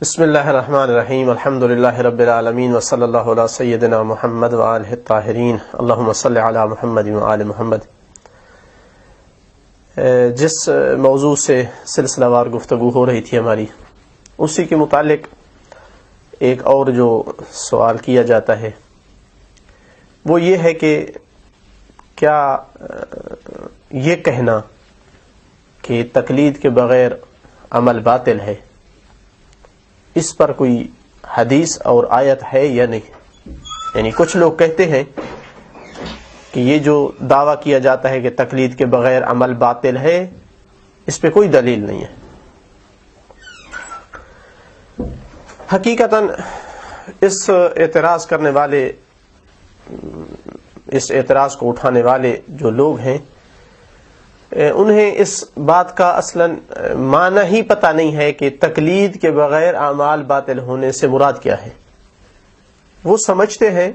بسم اللہ الرحمن الرحیم الحمد للہ رب العالمین وصلی اللہ علی سیدنا محمد وآلہ الطاہرین اللہم صلی علی محمد وآل محمد۔ جس موضوع سے سلسلہ وار گفتگو ہو رہی تھی ہماری، اسی کے متعلق ایک اور جو سوال کیا جاتا ہے وہ یہ ہے کہ کیا یہ کہنا کہ تقلید کے بغیر عمل باطل ہے، اس پر کوئی حدیث اور آیت ہے یا نہیں؟ یعنی کچھ لوگ کہتے ہیں کہ یہ جو دعویٰ کیا جاتا ہے کہ تقلید کے بغیر عمل باطل ہے، اس پہ کوئی دلیل نہیں ہے۔ حقیقتاً اس اعتراض کرنے والے، اس اعتراض کو اٹھانے والے جو لوگ ہیں، انہیں اس بات کا اصلاً معنی ہی پتہ نہیں ہے کہ تقلید کے بغیر اعمال باطل ہونے سے مراد کیا ہے۔ وہ سمجھتے ہیں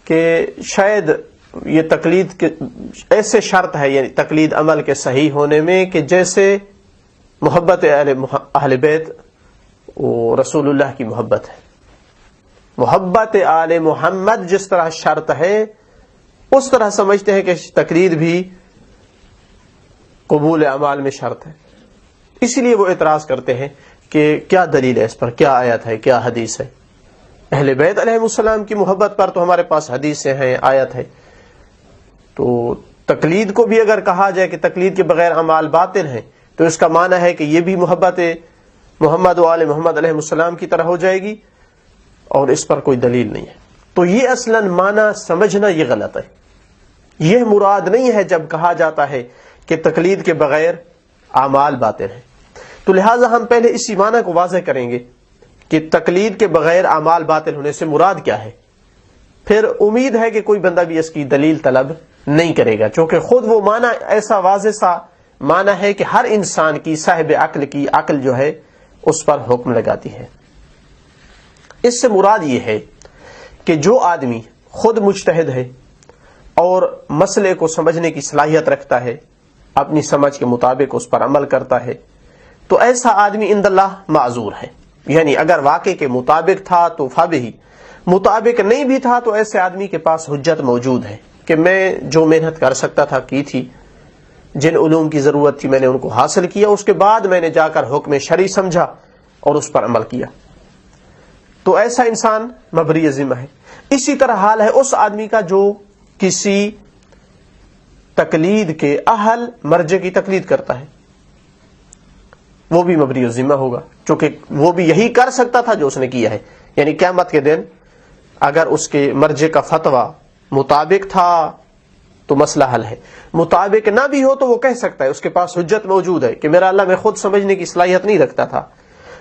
کہ شاید یہ تقلید کے ایسے شرط ہے، یعنی تقلید عمل کے صحیح ہونے میں، کہ جیسے محبت اہل بیت و رسول اللہ کی محبت ہے، محبت آل محمد جس طرح شرط ہے اس طرح سمجھتے ہیں کہ تقلید بھی قبول اعمال میں شرط ہے۔ اسی لیے وہ اعتراض کرتے ہیں کہ کیا دلیل ہے اس پر، کیا آیت ہے، کیا حدیث ہے؟ اہل بیت علیہ السلام کی محبت پر تو ہمارے پاس حدیثیں ہیں، آیت ہے۔ تو تقلید کو بھی اگر کہا جائے کہ تقلید کے بغیر اعمال باطل ہیں، تو اس کا معنی ہے کہ یہ بھی محبت محمد و آل محمد علیہ السلام کی طرح ہو جائے گی، اور اس پر کوئی دلیل نہیں ہے۔ تو یہ اصلاً معنی سمجھنا یہ غلط ہے۔ یہ مراد نہیں ہے جب کہا جاتا ہے کہ تقلید کے بغیر اعمال باطل ہیں۔ تو لہٰذا ہم پہلے اسی معنی کو واضح کریں گے کہ تقلید کے بغیر اعمال باطل ہونے سے مراد کیا ہے، پھر امید ہے کہ کوئی بندہ بھی اس کی دلیل طلب نہیں کرے گا، چونکہ خود وہ معنی ایسا واضح سا معنی ہے کہ ہر انسان کی، صاحب عقل کی عقل جو ہے اس پر حکم لگاتی ہے۔ اس سے مراد یہ ہے کہ جو آدمی خود مجتہد ہے اور مسئلے کو سمجھنے کی صلاحیت رکھتا ہے، اپنی سمجھ کے مطابق اس پر عمل کرتا ہے، تو ایسا آدمی عند اللہ معذور ہے۔ یعنی اگر واقع کے مطابق تھا تو فبہ، مطابق نہیں بھی تھا تو ایسے آدمی کے پاس حجت موجود ہے کہ میں جو محنت کر سکتا تھا کی تھی، جن علوم کی ضرورت تھی میں نے ان کو حاصل کیا، اس کے بعد میں نے جا کر حکم شرعی سمجھا اور اس پر عمل کیا، تو ایسا انسان مبری ذمہ ہے۔ اسی طرح حال ہے اس آدمی کا جو کسی تقلید کے اہل مرجع کی تقلید کرتا ہے، وہ بھی مبری ذمہ ہوگا، چونکہ وہ بھی یہی کر سکتا تھا جو اس نے کیا ہے۔ یعنی قیامت کے دن اگر اس کے مرجع کا فتویٰ مطابق تھا تو مسئلہ حل ہے، مطابق نہ بھی ہو تو وہ کہہ سکتا ہے، اس کے پاس حجت موجود ہے کہ میرا اللہ میں خود سمجھنے کی صلاحیت نہیں رکھتا تھا،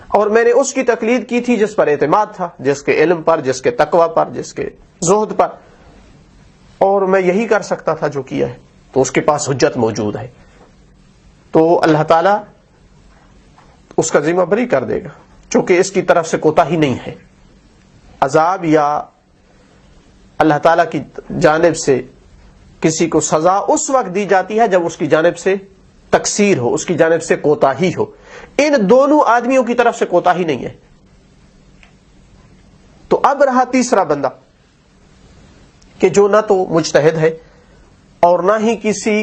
اور میں نے اس کی تقلید کی تھی جس پر اعتماد تھا، جس کے علم پر، جس کے تقوی پر، جس کے زہد پر، اور میں یہی کر سکتا تھا جو کیا ہے، تو اس کے پاس حجت موجود ہے، تو اللہ تعالیٰ اس کا ذمہ بری کر دے گا، چونکہ اس کی طرف سے کوتاہی نہیں ہے۔ عذاب یا اللہ تعالیٰ کی جانب سے کسی کو سزا اس وقت دی جاتی ہے جب اس کی جانب سے تقصیر ہو، اس کی جانب سے کوتاہی ہو۔ ان دونوں آدمیوں کی طرف سے کوتاہی نہیں ہے۔ تو اب رہا تیسرا بندہ کہ جو نہ تو مجتہد ہے اور نہ ہی کسی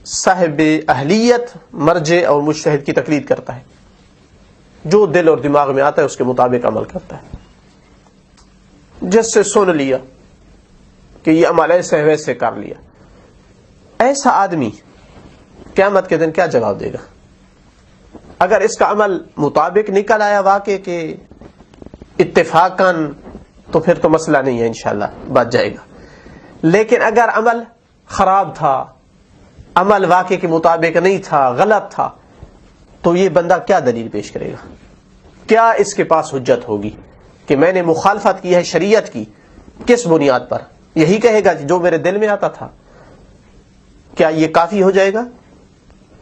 صاحب اہلیت مرجع اور مجتہد کی تقلید کرتا ہے، جو دل اور دماغ میں آتا ہے اس کے مطابق عمل کرتا ہے، جس سے سن لیا کہ یہ عمل ایسے ویسے کر لیا۔ ایسا آدمی قیامت کے دن کیا جواب دے گا؟ اگر اس کا عمل مطابق نکل آیا واقع کے اتفاقاً تو پھر تو مسئلہ نہیں ہے، انشاءاللہ بچ جائے گا۔ لیکن اگر عمل خراب تھا، عمل واقع کے مطابق نہیں تھا، غلط تھا، تو یہ بندہ کیا دلیل پیش کرے گا؟ کیا اس کے پاس حجت ہوگی کہ میں نے مخالفت کی ہے شریعت کی؟ کس بنیاد پر؟ یہی کہے گا جو میرے دل میں آتا تھا۔ کیا یہ کافی ہو جائے گا؟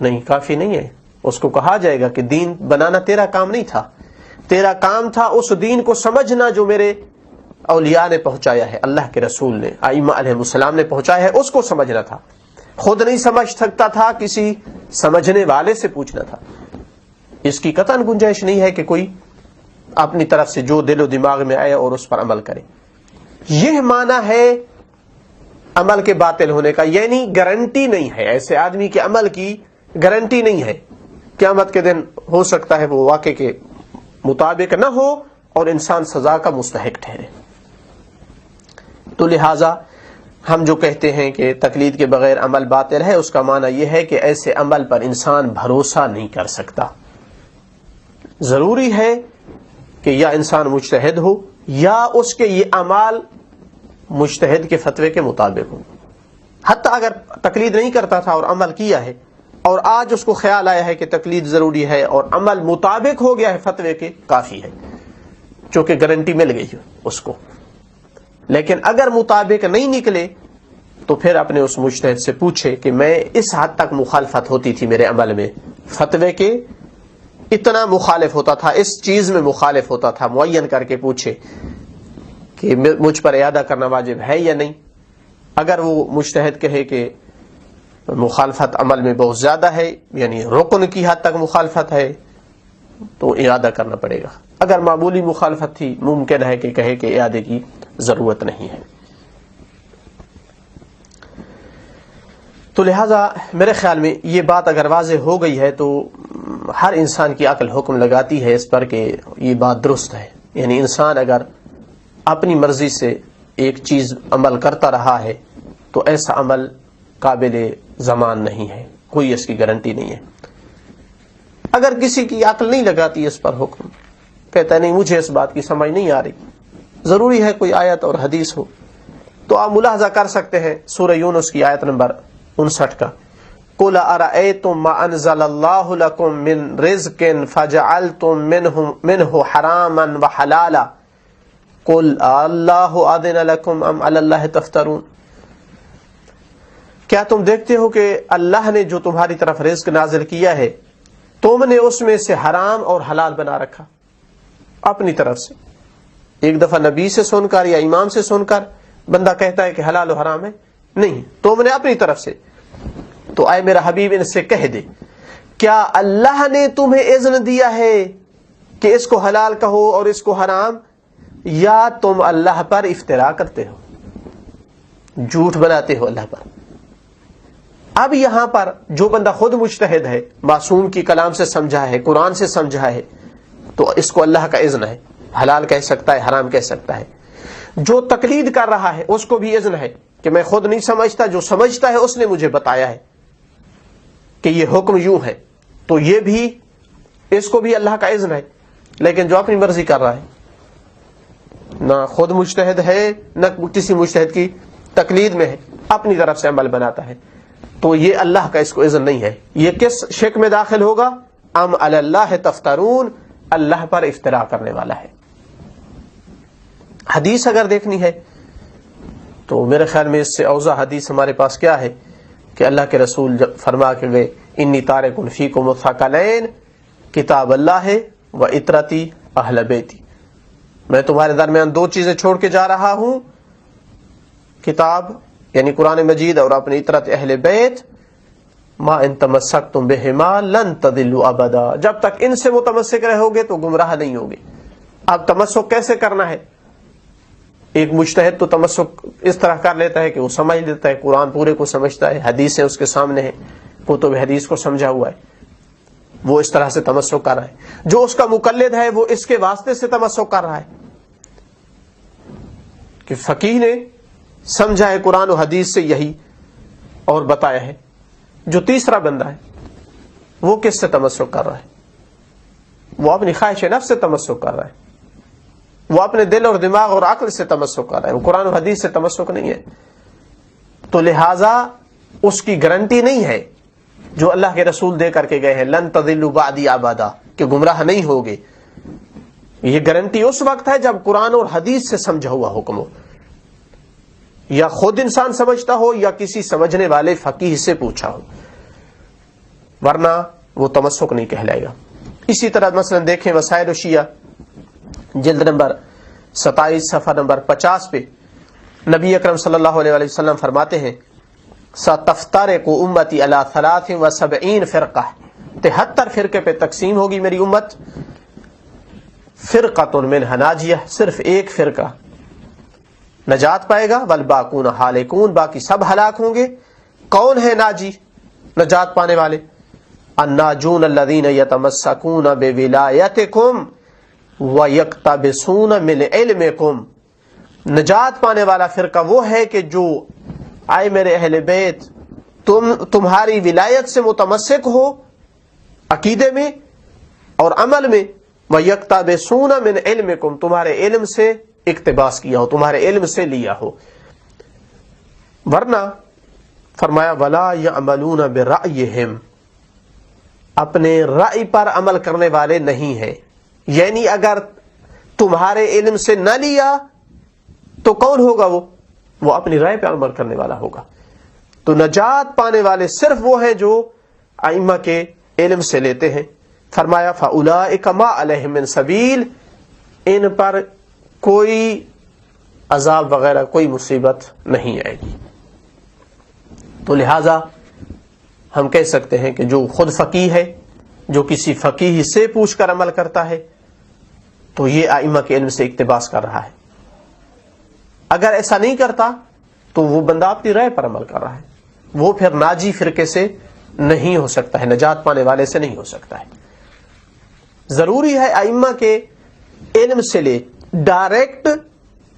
نہیں، کافی نہیں ہے۔ اس کو کہا جائے گا کہ دین بنانا تیرا کام نہیں تھا، تیرا کام تھا اس دین کو سمجھنا جو میرے اولیاء نے پہنچایا ہے، اللہ کے رسول نے، ائمہ علیہ السلام نے پہنچایا ہے، اس کو سمجھنا تھا۔ خود نہیں سمجھ سکتا تھا، کسی سمجھنے والے سے پوچھنا تھا۔ اس کی قطعاً گنجائش نہیں ہے کہ کوئی اپنی طرف سے جو دل و دماغ میں آئے اور اس پر عمل کرے. یہ معنی ہے عمل کے باطل ہونے کا، یعنی گارنٹی نہیں ہے، ایسے آدمی کے عمل کی گارنٹی نہیں ہے. قیامت کے دن ہو سکتا ہے وہ واقع کے مطابق نہ ہو اور انسان سزا کا مستحق ٹھہرے. تو لہذا ہم جو کہتے ہیں کہ تقلید کے بغیر عمل باطل ہے، اس کا معنی یہ ہے کہ ایسے عمل پر انسان بھروسہ نہیں کر سکتا. ضروری ہے کہ یا انسان مجتہد ہو یا اس کے یہ اعمال مجتہد کے فتوے کے مطابق ہوں. حتیٰ اگر تقلید نہیں کرتا تھا اور عمل کیا ہے اور آج اس کو خیال آیا ہے کہ تقلید ضروری ہے اور عمل مطابق ہو گیا ہے فتوے کے، کافی ہے، چونکہ گارنٹی مل گئی ہے اس کو. لیکن اگر مطابق نہیں نکلے تو پھر اپنے اس مجتہد سے پوچھے کہ میں اس حد تک مخالفت ہوتی تھی میرے عمل میں، فتوے کے اتنا مخالف ہوتا تھا، اس چیز میں مخالف ہوتا تھا، معین کر کے پوچھے کہ مجھ پر اعادہ کرنا واجب ہے یا نہیں. اگر وہ مجتہد کہے کہ مخالفت عمل میں بہت زیادہ ہے، یعنی رکن کی حد تک مخالفت ہے، تو اعادہ کرنا پڑے گا. اگر معمولی مخالفت تھی ممکن ہے کہ کہے کہ اعادے کی ضرورت نہیں ہے. تو لہذا میرے خیال میں یہ بات اگر واضح ہو گئی ہے تو ہر انسان کی عقل حکم لگاتی ہے اس پر کہ یہ بات درست ہے. یعنی انسان اگر اپنی مرضی سے ایک چیز عمل کرتا رہا ہے تو ایسا عمل قابل زمان نہیں ہے، کوئی اس کی گارنٹی نہیں ہے. اگر کسی کی عقل نہیں لگاتی اس پر حکم، کہتا ہے نہیں مجھے اس بات کی سمجھ نہیں آ رہی، ضروری ہے کوئی آیت اور حدیث ہو، تو آپ ملاحظہ کر سکتے ہیں سورہ یونس کی آیت نمبر 59 کا، قُلْ أَرَأَيْتُمْ مَا أَنزَلَ اللَّهُ لَكُم مِّن رِزْقٍ فَجَعَلْتُم مِّنْهُ حَرَامًا وَحَلَالًا قُلْ اللَّهُ أَذِنَ لَكُمْ أَمْ عَلَى اللَّهِ تَفْتَرُونَ. کیا تم دیکھتے ہو کہ اللہ نے جو تمہاری طرف رزق نازل کیا ہے تم نے اس میں سے حرام اور حلال بنا رکھا اپنی طرف سے؟ ایک دفعہ نبی سے سن کر یا امام سے سن کر بندہ کہتا ہے کہ حلال و حرام ہے؟ نہیں، تم نے اپنی طرف سے. تو اے میرا حبیب ان سے کہہ دے، کیا اللہ نے تمہیں اذن دیا ہے کہ اس کو حلال کہو اور اس کو حرام، یا تم اللہ پر افترا کرتے ہو، جھوٹ بناتے ہو اللہ پر؟ اب یہاں پر جو بندہ خود مجتہد ہے، معصوم کی کلام سے سمجھا ہے، قرآن سے سمجھا ہے، تو اس کو اللہ کا اذن ہے، حلال کہہ سکتا ہے، حرام کہہ سکتا ہے. جو تقلید کر رہا ہے اس کو بھی اذن ہے کہ میں خود نہیں سمجھتا، جو سمجھتا ہے اس نے مجھے بتایا ہے کہ یہ حکم یوں ہے، تو یہ بھی اس کو بھی اللہ کا اذن ہے. لیکن جو اپنی مرضی کر رہا ہے، نہ خود مجتہد ہے نہ کسی مجتہد کی تقلید میں ہے، اپنی طرف سے عمل بناتا ہے، تو یہ اللہ کا اس کو اذن نہیں ہے. یہ کس شرک میں داخل ہوگا؟ ام علی اللہ تفترون، اللہ پر افترا کرنے والا ہے. حدیث اگر دیکھنی ہے تو میرے خیال میں اس سے اوضح حدیث ہمارے پاس کیا ہے کہ اللہ کے رسول جب فرما کے گئے انی تارک فیکم الثقلین، کتاب اللہ و اطرتی اہل بیتی، میں تمہارے درمیان دو چیزیں چھوڑ کے جا رہا ہوں، کتاب یعنی قرآن مجید اور اپنی اطرت اہل بیت، ما ان تمسکتم بہما لن تضلوا ابدا، جب تک ان سے متمسک رہو گے تو گمراہ نہیں ہوگے. اب تمسک کیسے کرنا ہے؟ ایک مجتہد تو تمسک اس طرح کر لیتا ہے کہ وہ سمجھ لیتا ہے، قرآن پورے کو سمجھتا ہے، حدیثیں اس کے سامنے ہیں، کتب حدیث کو سمجھا ہوا ہے، وہ اس طرح سے تمسک کر رہا ہے. جو اس کا مقلد ہے وہ اس کے واسطے سے تمسک کر رہا ہے کہ فقیہ نے سمجھا ہے قرآن و حدیث سے یہی اور بتایا ہے. جو تیسرا بندہ ہے وہ کس سے تمسک کر رہا ہے؟ وہ اپنی خواہش نفس سے تمسک کر رہا ہے، وہ اپنے دل اور دماغ اور عقل سے تمسک کر رہا ہے، وہ قرآن و حدیث سے تمسک نہیں ہے. تو لہذا اس کی گارنٹی نہیں ہے جو اللہ کے رسول دے کر کے گئے ہیں، لن تضلوا بعدی ابدا، کہ گمراہ نہیں ہوگے. یہ گارنٹی اس وقت ہے جب قرآن اور حدیث سے سمجھا ہوا حکم ہو، یا خود انسان سمجھتا ہو یا کسی سمجھنے والے فقیہ سے پوچھا ہو، ورنہ وہ تمسک نہیں کہلائے گا. اسی طرح مثلا دیکھیں وسائل الشیعہ جلد نمبر 27 صفحہ نمبر 50 پہ نبی اکرم صلی اللہ علیہ وسلم فرماتے ہیں سَتَفْتَرِقُ أُمَّتِي عَلَى 73 فِرْقَةٍ، 73 فرقے پہ تقسیم ہوگی میری امت. فرقۃ منھا ناجیہ، صرف ایک فرقہ نجات پائے گا. والباقون ہالکون، باقی سب ہلاک ہوں گے. کون ہے ناجی، نجات پانے والے؟ الناجون الذین یتمسکون بولایتکم ویقتبسون من علمکم. نجات پانے والا فرقہ وہ ہے کہ جو آئے میرے اہل بیت تمہاری ولایت سے متمسک ہو عقیدے میں اور عمل میں. وَيَقْتَبِسُونَ مِنْ عِلْمِكُمْ، تمہارے علم سے اقتباس کیا ہو، تمہارے علم سے لیا ہو. ورنہ فرمایا وَلَا يَعْمَلُونَ بِرَأْيِهِمْ، اپنے رائے پر عمل کرنے والے نہیں ہیں. یعنی اگر تمہارے علم سے نہ لیا تو کون ہوگا؟ وہ اپنی رائے پہ عمل کرنے والا ہوگا. تو نجات پانے والے صرف وہ ہیں جو ائمہ کے علم سے لیتے ہیں. فرمایا فَأُولَئِكَ مَا عَلَيْهِم مِّن سَبِيلٍ، ان پر کوئی عذاب وغیرہ کوئی مصیبت نہیں آئے گی. تو لہذا ہم کہہ سکتے ہیں کہ جو خود فقیہ ہے، جو کسی فقیہ سے پوچھ کر عمل کرتا ہے، تو یہ ائمہ کے علم سے اقتباس کر رہا ہے. اگر ایسا نہیں کرتا تو وہ بندہ اپنی رائے پر عمل کر رہا ہے. وہ پھر ناجی فرقے سے نہیں ہو سکتا ہے، نجات پانے والے سے نہیں ہو سکتا ہے. ضروری ہے ائمہ کے علم سے لے، ڈائریکٹ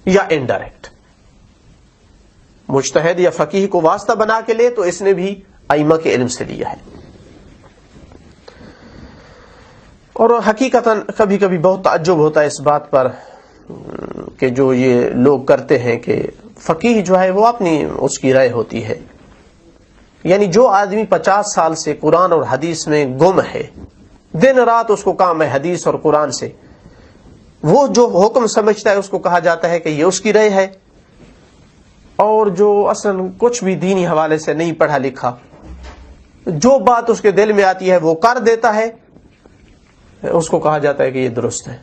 یا انڈائریکٹ. مجتہد یا فقیہ کو واسطہ بنا کے لے تو اس نے بھی ائمہ کے علم سے لیا ہے. اور حقیقتاً کبھی کبھی بہت تعجب ہوتا ہے اس بات پر کہ جو یہ لوگ کرتے ہیں کہ فقیہ جو ہے وہ اپنی اس کی رائے ہوتی ہے. یعنی جو آدمی 50 سال سے قرآن اور حدیث میں گم ہے، دن رات اس کو کام ہے حدیث اور قرآن سے، وہ جو حکم سمجھتا ہے اس کو کہا جاتا ہے کہ یہ اس کی رائے ہے. اور جو اصلا کچھ بھی دینی حوالے سے نہیں پڑھا لکھا، جو بات اس کے دل میں آتی ہے وہ کر دیتا ہے، اس کو کہا جاتا ہے کہ یہ درست ہے.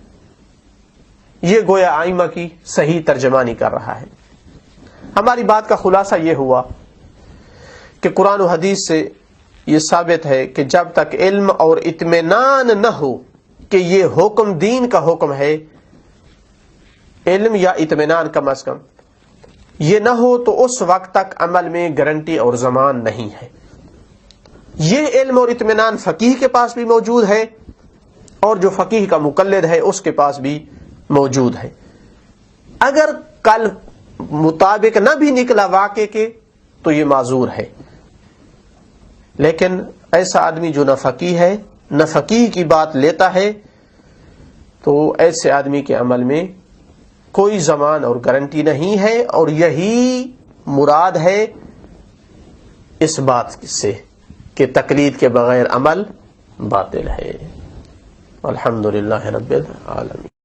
یہ گویا ائمہ کی صحیح ترجمانی کر رہا ہے. ہماری بات کا خلاصہ یہ ہوا کہ قرآن و حدیث سے یہ ثابت ہے کہ جب تک علم اور اطمینان نہ ہو کہ یہ حکم دین کا حکم ہے، علم یا اطمینان کم از کم یہ نہ ہو، تو اس وقت تک عمل میں گارنٹی اور ضمان نہیں ہے. یہ علم اور اطمینان فقیہ کے پاس بھی موجود ہے اور جو فقیہ کا مقلد ہے اس کے پاس بھی موجود ہے. اگر کل مطابق نہ بھی نکلا واقع کے تو یہ معذور ہے. لیکن ایسا آدمی جو نہ فقیہ ہے نہ فقیہ کی بات لیتا ہے، تو ایسے آدمی کے عمل میں کوئی ضمان اور گارنٹی نہیں ہے. اور یہی مراد ہے اس بات سے کہ تقلید کے بغیر عمل باطل ہے. الحمدللہ رب العالمین.